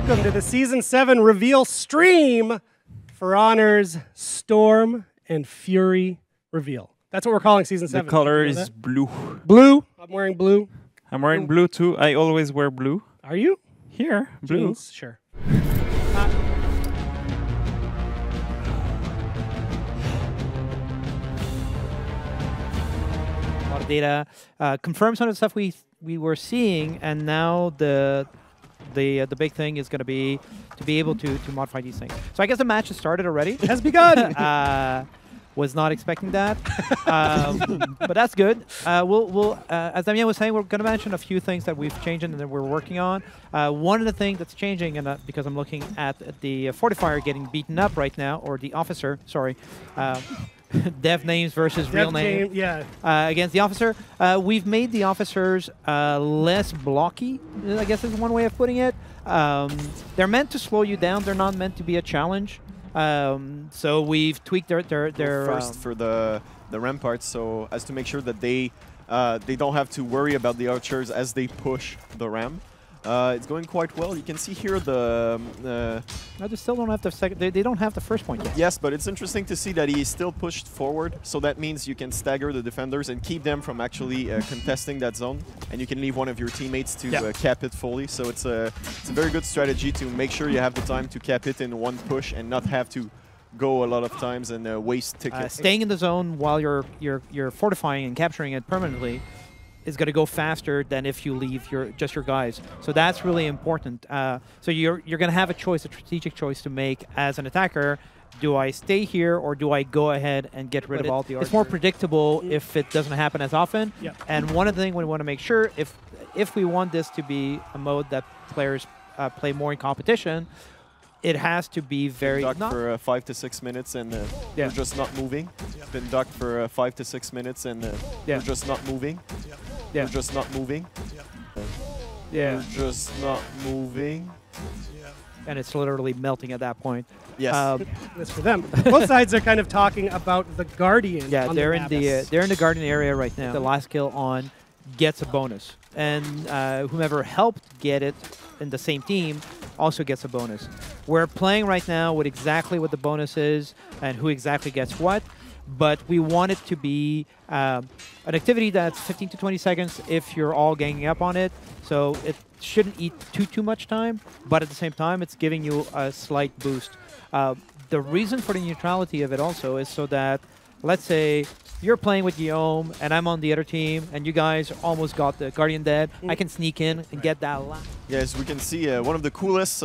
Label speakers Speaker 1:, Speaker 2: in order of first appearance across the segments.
Speaker 1: welcome to the Season 7 reveal stream for Honor's Storm and Fury reveal. That's what we're calling Season 7.
Speaker 2: The color is blue.
Speaker 1: Blue? I'm wearing blue.
Speaker 2: I'm wearing blue too. I always wear blue.
Speaker 1: Are you?
Speaker 2: Here, blue.
Speaker 1: Jeans? Sure.
Speaker 3: A lot of data confirms some of the stuff we were seeing, and now the big thing is going to be able to modify these things. So I guess the match has started already.
Speaker 1: It has begun.
Speaker 3: Was not expecting that, but that's good. We'll as Damien was saying, we're going to mention a few things that we've changed and that we're working on. One of the things that's changing, and because I'm looking at the fortifier getting beaten up right now, or the officer, sorry. Dev names versus real names.
Speaker 1: Yeah.
Speaker 3: Against the officer. We've made the officers less blocky, I guess is one way of putting it. They're meant to slow you down. They're not meant to be a challenge. So we've tweaked their
Speaker 4: first for the ramparts, so as to make sure that they don't have to worry about the archers as they push the ram. It's going quite well. You can see here the.
Speaker 3: No, they still don't have the second. They don't have the first point yet.
Speaker 4: Yes, but it's interesting to see that he is still pushed forward. So that means you can stagger the defenders and keep them from actually contesting that zone, and you can leave one of your teammates to cap it fully. So it's a very good strategy to make sure you have the time to cap it in one push and not have to go a lot of times and waste tickets.
Speaker 3: Staying in the zone while you're fortifying and capturing it permanently is going to go faster than if you leave just your guys. So that's really important. So you're going to have a choice, a strategic choice to make as an attacker. Do I stay here or do I go ahead and get rid of all the archers? It's more predictable if it doesn't happen as often.
Speaker 1: Yep.
Speaker 3: And one of the things we want to make sure, if we want this to be a mode that players play more in competition, it has to be very
Speaker 4: docked for 5 to 6 minutes and you're just not moving. It's been docked for 5 to 6 minutes and you're just not moving. You're just not moving. You're just not moving.
Speaker 3: And it's literally melting at that point.
Speaker 4: Yes.
Speaker 1: That's for them. Both sides are kind of talking about the Guardian.
Speaker 3: Yeah,
Speaker 1: on
Speaker 3: they're
Speaker 1: the
Speaker 3: in the Guardian area right now. The last kill on gets a bonus, and whomever helped get it in the same team also gets a bonus. We're playing right now with exactly what the bonus is and who exactly gets what, but we want it to be an activity that's 15 to 20 seconds if you're all ganging up on it. So it shouldn't eat too much time, but at the same time, it's giving you a slight boost. The reason for the neutrality of it also is so that, let's say, you're playing with Guillaume, and I'm on the other team, and you guys almost got the Guardian dead. I can sneak in and get that last.
Speaker 4: Yes, we can see one of the coolest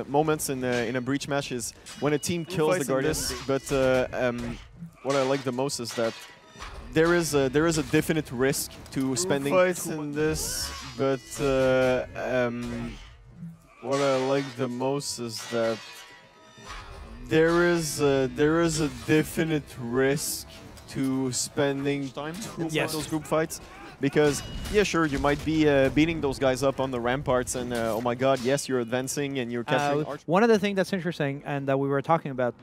Speaker 4: moments in a breach match is when a team kills the Guardian. But what I like the most is that there is a definite risk to spending fights in this. But what I like the most is that there is a definite risk to spending time to those group fights, because sure, you might be beating those guys up on the ramparts and oh my god, yes, you're advancing and you're capturing archers.
Speaker 3: One of the things that's interesting and that we were talking about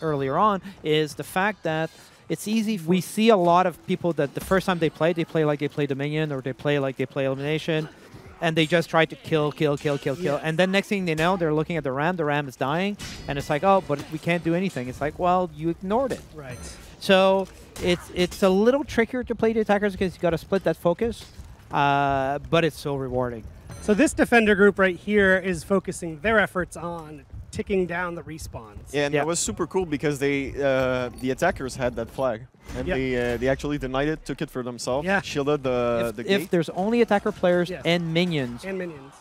Speaker 3: earlier on is the fact that it's easy. We see a lot of people that the first time they play like they play Dominion, or they play like they play Elimination, and they just try to kill. And then next thing they know, they're looking at the ram is dying, and it's like, oh, but we can't do anything. It's like, well, you ignored it.
Speaker 1: Right.
Speaker 3: So it's a little trickier to play the attackers because you got to split that focus, but it's so rewarding.
Speaker 1: So this defender group right here is focusing their efforts on ticking down the respawns.
Speaker 4: Yeah, and that was super cool because the attackers had that flag, and they actually denied it, took it for themselves, shielded the gate.
Speaker 3: If there's only attacker players and minions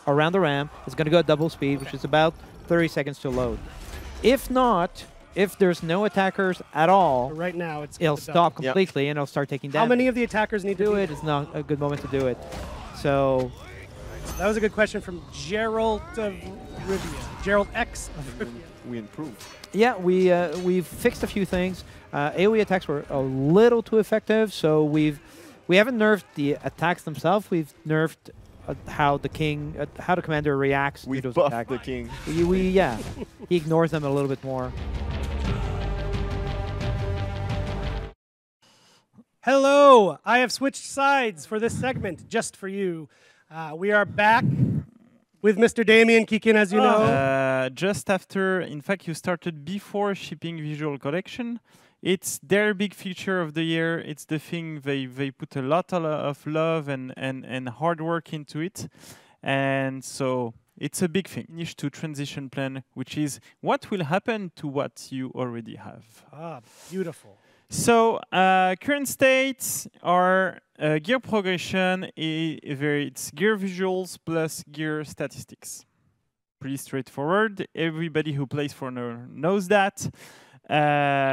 Speaker 3: around the ram, it's going to go at double speed, which is about 30 seconds to load. If not, if there's no attackers at all,
Speaker 1: but right now
Speaker 3: it'll stop completely and it'll start taking damage.
Speaker 1: How many of the attackers need to do it?
Speaker 3: It's not a good moment to do it. So
Speaker 1: that was a good question from Gerald of Rivia. Gerald X of Rivia.
Speaker 4: We improved.
Speaker 3: Yeah, we've fixed a few things. AoE attacks were a little too effective, so we haven't nerfed the attacks themselves. We've nerfed how the commander reacts to those attacks.
Speaker 4: The king.
Speaker 3: He ignores them a little bit more.
Speaker 1: Hello, I have switched sides for this segment just for you. We are back with Mr. Damien Kikin, as you know.
Speaker 2: Just after, in fact, you started before shipping Visual Collection. It's their big feature of the year. It's the thing they put a lot of love and hard work into it. And so it's a big thing. Finish to transition plan, which is what will happen to what you already have.
Speaker 1: Ah, beautiful.
Speaker 2: So current states are gear progression. It's gear visuals plus gear statistics. Pretty straightforward. Everybody who plays for knows that.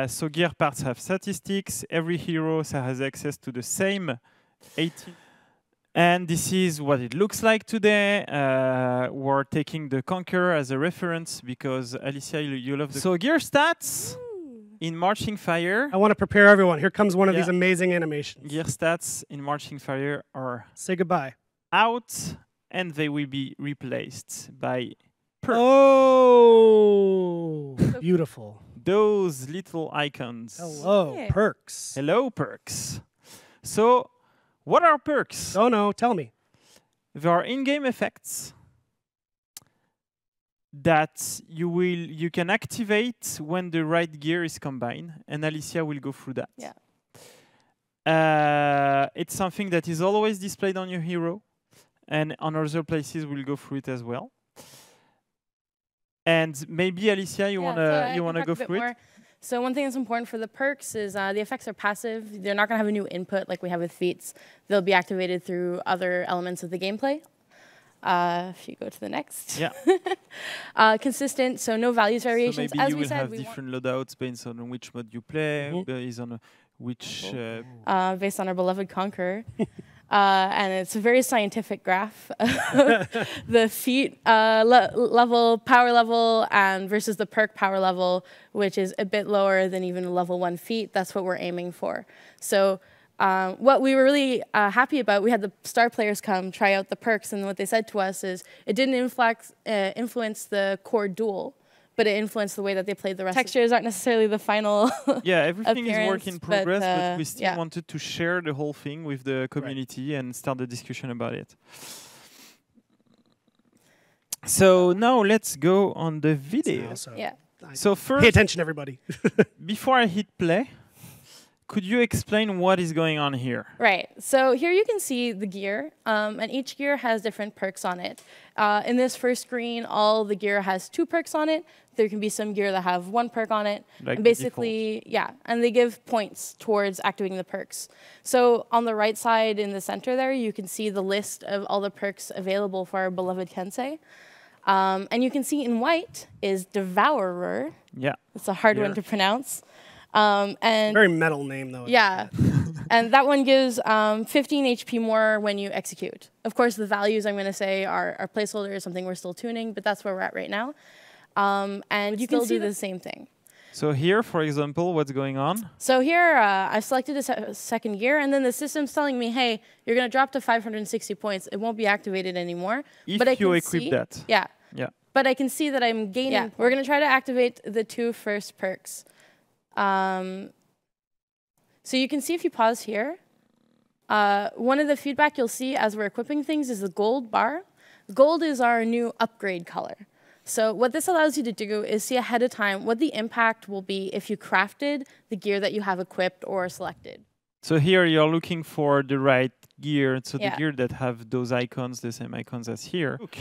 Speaker 2: So gear parts have statistics. Every hero has access to the same 18. And this is what it looks like today. We're taking the Conqueror as a reference because Alicia, you love the... So gear stats in Marching Fire.
Speaker 1: I want to prepare everyone. Here comes one of these amazing animations.
Speaker 2: Gear stats in Marching Fire are...
Speaker 1: Say goodbye.
Speaker 2: ...out, and they will be replaced by perks.
Speaker 1: Oh, beautiful.
Speaker 2: Those little icons.
Speaker 1: Hello, perks.
Speaker 2: Hello, perks. So, what are perks?
Speaker 1: Oh no, tell me.
Speaker 2: There are in-game effects that you can activate when the right gear is combined, and Alicia will go through that.
Speaker 5: Yeah.
Speaker 2: It's something that is always displayed on your hero, and on other places we'll go through it as well. And maybe Alicia, you wanna go through it?
Speaker 5: So one thing that's important for the perks is the effects are passive. They're not going to have a new input like we have with feats. They'll be activated through other elements of the gameplay. If you go to the next.
Speaker 2: Yeah.
Speaker 5: Consistent, so no values variations.
Speaker 2: So maybe
Speaker 5: as
Speaker 2: you
Speaker 5: we
Speaker 2: will
Speaker 5: said,
Speaker 2: have different loadouts based on which mode you play, based on which...
Speaker 5: based on our beloved Conqueror. And it's a very scientific graph. The feat level, power level, and versus the perk power level, which is a bit lower than even a level 1 feat. That's what we're aiming for. So what we were really happy about, we had the star players come try out the perks, and what they said to us is it didn't influence the core duel, but it influenced the way that they played the rest. Textures aren't necessarily the final
Speaker 2: Yeah, everything is work in progress, but we still
Speaker 5: yeah.
Speaker 2: wanted to share the whole thing with the community and start the discussion about it. So now let's go on the video.
Speaker 5: Yeah.
Speaker 2: So first,
Speaker 1: pay attention, everybody.
Speaker 2: before I hit play, could you explain what is going on here?
Speaker 5: Right. So here you can see the gear, and each gear has different perks on it. In this first screen, all the gear has 2 perks on it. There can be some gear that have 1 perk on it.
Speaker 2: Like
Speaker 5: and basically, yeah, and they give points towards activating the perks. So on the right side in the center there, you can see the list of all the perks available for our beloved Kensei. And you can see in white is Devourer.
Speaker 2: Yeah.
Speaker 5: It's a hard one to pronounce. And
Speaker 1: very metal name, though.
Speaker 5: Yeah. And that one gives 15 HP more when you execute. Of course, the values I'm going to say are placeholders, something we're still tuning, but that's where we're at right now. And you can still do the same thing.
Speaker 2: So here, for example, what's going on?
Speaker 5: So here, I've selected a second gear, and then the system's telling me, hey, you're going to drop to 560 points. It won't be activated anymore.
Speaker 2: If
Speaker 5: but I
Speaker 2: you
Speaker 5: can
Speaker 2: equip
Speaker 5: see,
Speaker 2: that.
Speaker 5: Yeah.
Speaker 2: Yeah.
Speaker 5: But I can see that I'm gaining. Yeah. We're going to try to activate the 2 first perks. So you can see if you pause here, one of the feedback you'll see as we're equipping things is the gold bar. Gold is our new upgrade color. So what this allows you to do is see ahead of time what the impact will be if you crafted the gear that you have equipped or selected.
Speaker 2: So here you're looking for the right gear, so the gear that have those icons, the same icons as here. Look.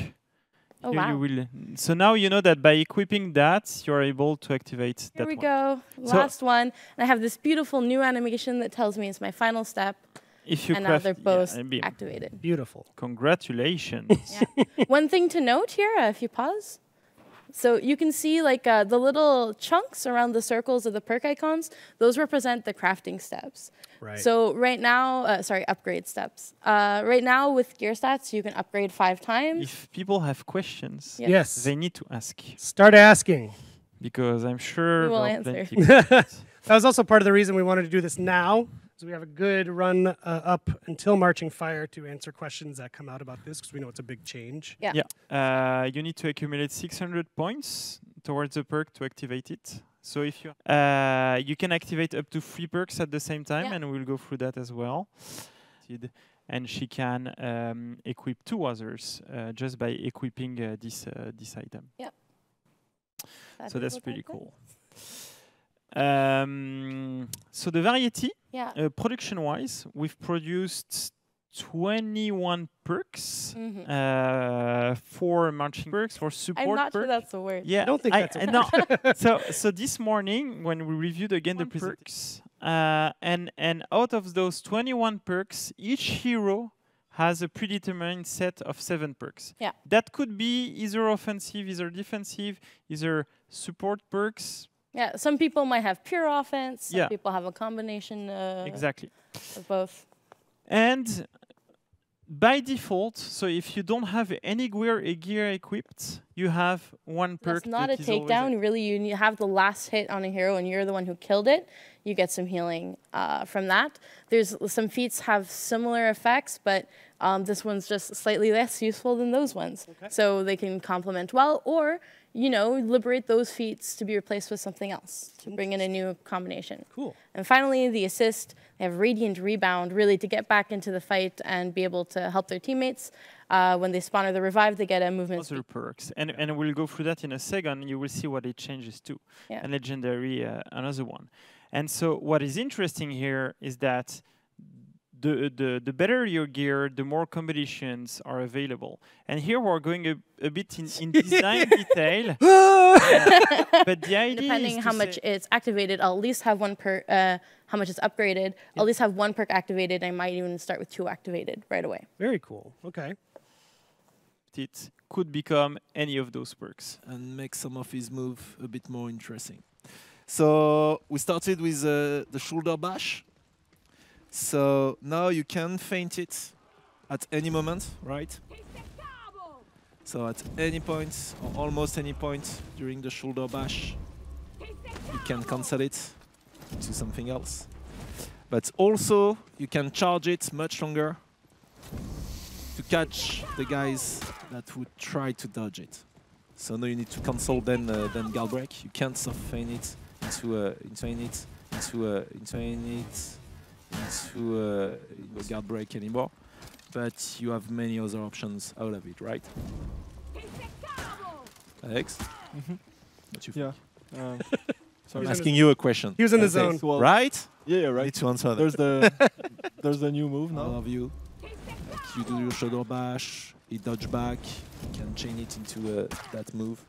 Speaker 5: Oh,
Speaker 2: here
Speaker 5: wow.
Speaker 2: you will, so now you know that by equipping that, you're able to activate that one.
Speaker 5: Here we go, last one. And I have this beautiful new animation that tells me it's my final step.
Speaker 2: If you
Speaker 5: and now they're both activated.
Speaker 1: Beautiful.
Speaker 2: Congratulations.
Speaker 5: One thing to note here, if you pause. So you can see like the little chunks around the circles of the perk icons. Those represent the crafting steps.
Speaker 1: Right.
Speaker 5: So right now, upgrade steps. Right now with gear stats, you can upgrade 5 times.
Speaker 2: If people have questions,
Speaker 1: yes,
Speaker 2: they need to ask.
Speaker 1: Start asking.
Speaker 2: Because I'm sure
Speaker 5: we will answer.
Speaker 1: That was also part of the reason we wanted to do this now. So we have a good run up until Marching Fire to answer questions that come out about this, because we know it's a big change.
Speaker 2: Yeah. You need to accumulate 600 points towards the perk to activate it. So if you you can activate up to 3 perks at the same time, and we'll go through that as well. and she can equip 2 others just by equipping this item.
Speaker 5: Yep.
Speaker 2: So that's pretty cool. So the variety, production-wise, we've produced 21 perks, 4 marching perks, 4 support
Speaker 5: I'm not
Speaker 2: perks.
Speaker 5: sure that's the word.
Speaker 2: Yeah,
Speaker 1: I don't think that's a
Speaker 2: no. So this morning, when we reviewed again the perks, and out of those 21 perks, each hero has a predetermined set of 7 perks.
Speaker 5: Yeah.
Speaker 2: That could be either offensive, either defensive, either support perks.
Speaker 5: Yeah, some people might have pure offense. Some
Speaker 2: Yeah.
Speaker 5: people have a combination
Speaker 2: Exactly.
Speaker 5: of both.
Speaker 2: And by default, so if you don't have any gear equipped, you have 1 perk.
Speaker 5: That's not a
Speaker 2: that is always
Speaker 5: takedown. Really, you have the last hit on a hero and you're the one who killed it. You get some healing from that. There's some feats have similar effects, but this one's just slightly less useful than those ones.
Speaker 1: Okay.
Speaker 5: So they can complement well, or liberate those feats to be replaced with something else to bring in a new combination.
Speaker 1: Cool.
Speaker 5: And finally, the assist. They have Radiant Rebound, really to get back into the fight and be able to help their teammates. When they spawn or the revive, they get a movement
Speaker 2: other
Speaker 5: speed.
Speaker 2: perks, and we'll go through that in a second. You will see what it changes to.
Speaker 5: Yeah.
Speaker 2: And legendary, another one. And so what is interesting here is that the better your gear, the more combinations are available. And here we're going a bit in design detail. But the idea
Speaker 5: Depending
Speaker 2: is
Speaker 5: how much it's activated, I'll at least have 1 perk. How much it's upgraded, I'll at least have 1 perk activated. I might even start with 2 activated right away.
Speaker 1: Very cool. Okay.
Speaker 2: it could become any of those perks.
Speaker 6: And make some of his move a bit more interesting. So we started with the shoulder bash. So now you can feint it at any moment, right? So at any point, or almost any point during the shoulder bash, you can cancel it to something else. But also, you can charge it much longer to catch the guys that would try to dodge it. So now you need to cancel then guard break. You can't soft feint it into a guard break anymore. But you have many other options out of it, right? Alex? What you think?
Speaker 4: Yeah.
Speaker 6: I'm asking you a question.
Speaker 1: He was in the
Speaker 6: Okay.
Speaker 1: zone.
Speaker 4: Well,
Speaker 6: Right?
Speaker 4: Yeah,
Speaker 6: I
Speaker 4: right.
Speaker 6: need to answer that.
Speaker 4: There's the new move
Speaker 6: I
Speaker 4: now.
Speaker 6: love you. Like you do your shoulder bash, you dodge back, you can chain it into that move.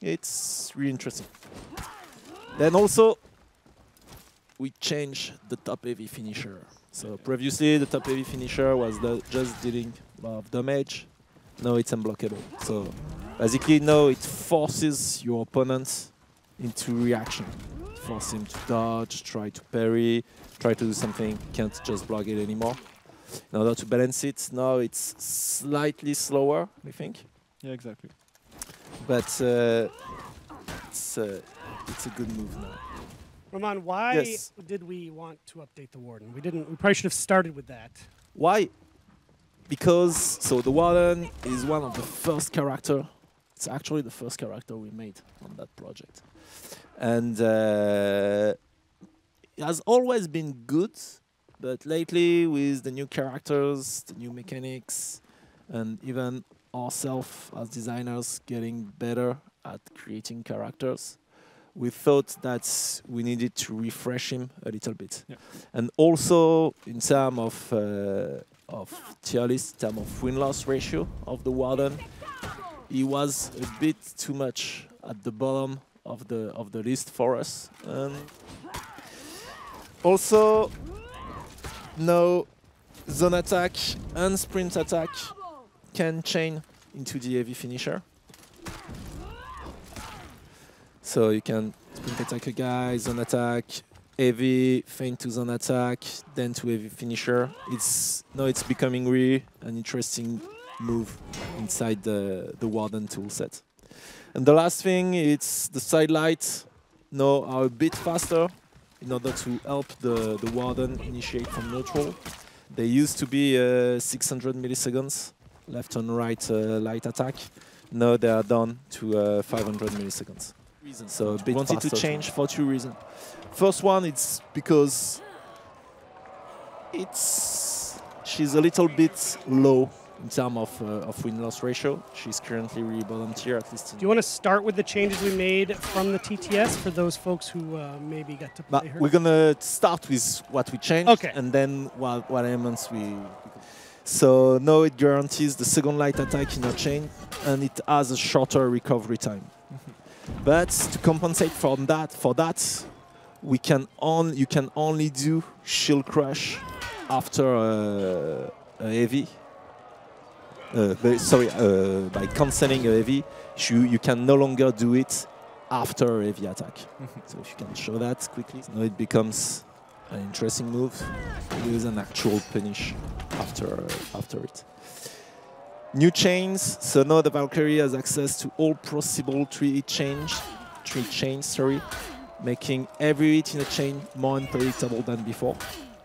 Speaker 6: It's really interesting. Then also, we change the top heavy finisher. So previously, the top heavy finisher was just dealing a lot of damage. Now it's unblockable. So basically, now it forces your opponent into reaction. Force him to dodge, try to parry, try to do something. Can't just block it anymore. In order to balance it, now it's slightly slower, I think.
Speaker 4: Yeah, exactly.
Speaker 6: But it's a good move now.
Speaker 1: Roman, why
Speaker 6: Yes.
Speaker 1: did we want to update the Warden? We didn't. We probably should have started with that.
Speaker 6: Why? Because the Warden is one of the first character. It's actually the first character we made on that project, and it has always been good. But lately, with the new characters, the new mechanics, and even ourselves as designers getting better at creating characters, we thought that we needed to refresh him a little bit.
Speaker 4: Yeah.
Speaker 6: And also, in terms of tier list, in terms of win-loss ratio of the Warden, he was a bit too much at the bottom of the list for us. Also, now zone attack and sprint attack can chain into the heavy finisher. So you can sprint attack a guy, zone attack, heavy, feint to zone attack, then to heavy finisher. Now it's becoming really an interesting move inside the Warden toolset. And the last thing, it's the side lights now are a bit faster in order to help the Warden initiate from neutral. They used to be 600 milliseconds left and right light attack. Now they are down to 500 milliseconds. So a bit wanted to change for 2 reasons. First one, it's because it's she's a little bit low in terms of win-loss ratio. She's currently really bottom tier, at least.
Speaker 1: Do you want to start with the changes we made from the TTS for those folks who maybe got to play her?
Speaker 6: We're gonna start with what we changed,
Speaker 1: Okay.
Speaker 6: and then what elements we. So now it guarantees the second light attack in a chain, and it has a shorter recovery time. But to compensate for that, you can only do shield crush after a heavy. By cancelling a heavy, you can no longer do it after a heavy attack. So if you can show that quickly, now it becomes an interesting move with an actual punish after it. New chains. So now the Valkyrie has access to all possible three chains, making every hit in a chain more unpredictable than before.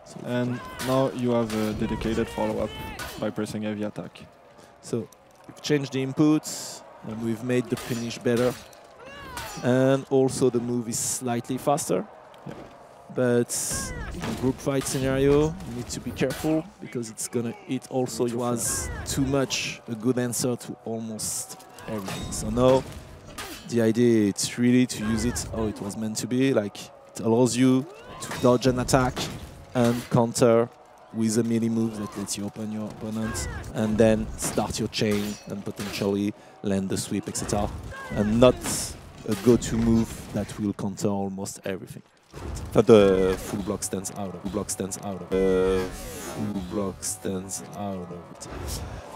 Speaker 6: So
Speaker 4: and now you have a dedicated follow-up by pressing heavy attack.
Speaker 6: So we've changed the inputs and we've made the finish better. And also the move is slightly faster.
Speaker 4: Yeah.
Speaker 6: But in a group fight scenario, you need to be careful because it was too much a good answer to almost everything. So now the idea is really to use it how it was meant to be. Like it allows you to dodge an attack and counter with a melee move that lets you open your opponent and then start your chain and potentially land the sweep, etc. And not a go-to move that will counter almost everything. But the full block stands out of it.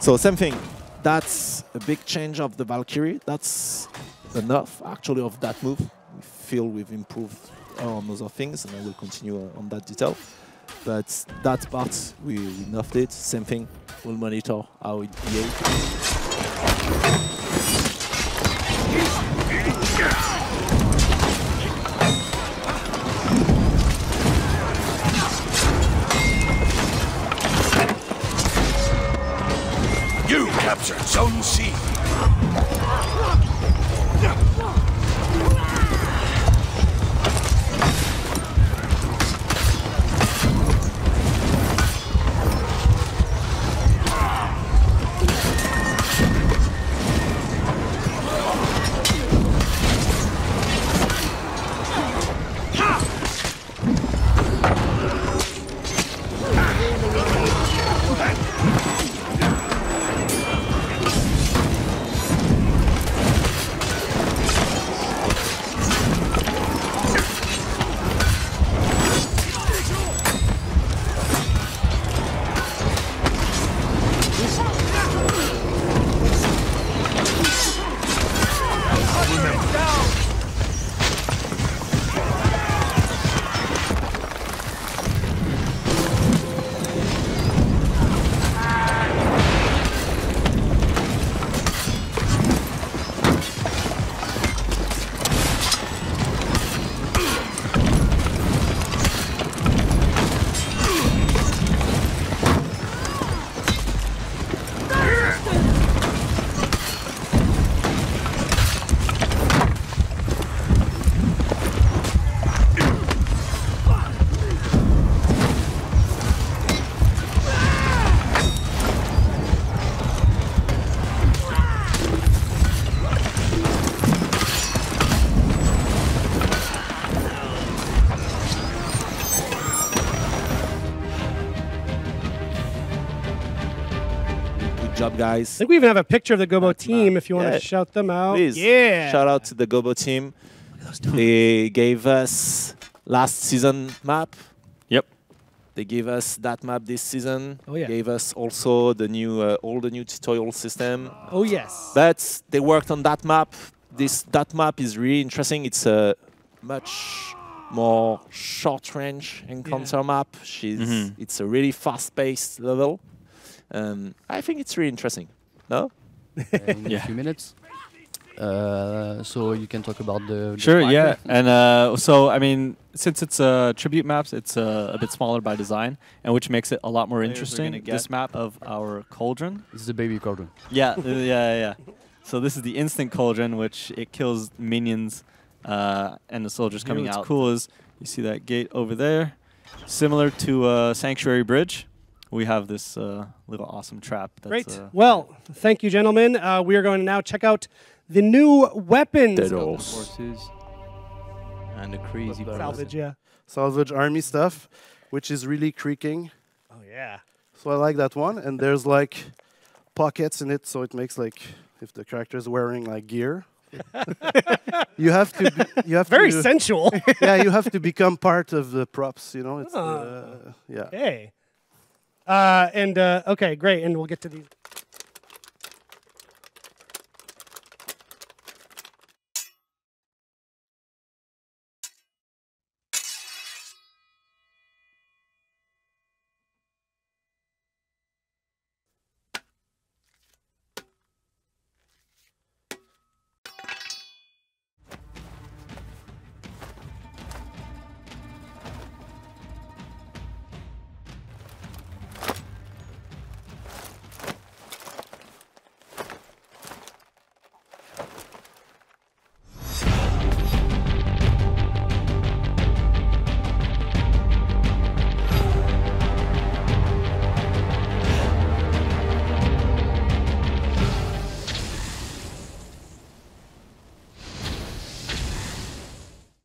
Speaker 6: So same thing. That's a big change of the Valkyrie. That's enough actually of that move. We feel we've improved on other things and I will continue on that detail. But that part, we nerfed it. Same thing, we'll monitor how it behaves.
Speaker 7: You captured Zone C.
Speaker 6: Job, guys.
Speaker 1: I think we even have a picture of the Gobo team if you want to shout them out.
Speaker 6: Please.
Speaker 1: Yeah.
Speaker 6: Shout out to the Gobo team. They gave us last season map.
Speaker 2: Yep.
Speaker 6: They gave us that map this season.
Speaker 1: Oh yeah.
Speaker 6: Gave us also the new all the new tutorial system.
Speaker 1: Oh yes.
Speaker 6: But they worked on that map. That map is really interesting. It's a much more short range encounter map. It's a really fast-paced level. I think it's really interesting. No?
Speaker 8: In a few minutes. So you can talk about the
Speaker 9: Sure,
Speaker 8: fighter.
Speaker 9: yeah. And so, I mean, since it's tribute maps, it's a bit smaller by design, and which makes it a lot more
Speaker 2: Players are
Speaker 9: interesting.
Speaker 2: gonna
Speaker 9: This
Speaker 2: get-
Speaker 9: map of our cauldron.
Speaker 8: This is the baby cauldron.
Speaker 9: Yeah, yeah. So this is the instant cauldron, which it kills minions and the soldiers coming out. What's cool is you see that gate over there, similar to Sanctuary Bridge, we have this little awesome trap. That's,
Speaker 1: Great. Well, thank you, gentlemen. We are going to now check out the new weapons.
Speaker 10: Horses and the crazy
Speaker 1: Salvage, yeah.
Speaker 11: Salvage army stuff, which is really creaking.
Speaker 1: Oh, yeah.
Speaker 11: So I like that one. And there's like pockets in it, so it makes like if the character is wearing like gear. You have to. You have
Speaker 1: very
Speaker 11: to,
Speaker 1: sensual.
Speaker 11: Yeah, you have to become part of the props. You know, it's yeah.
Speaker 1: Okay. Okay, great, and we'll get to these.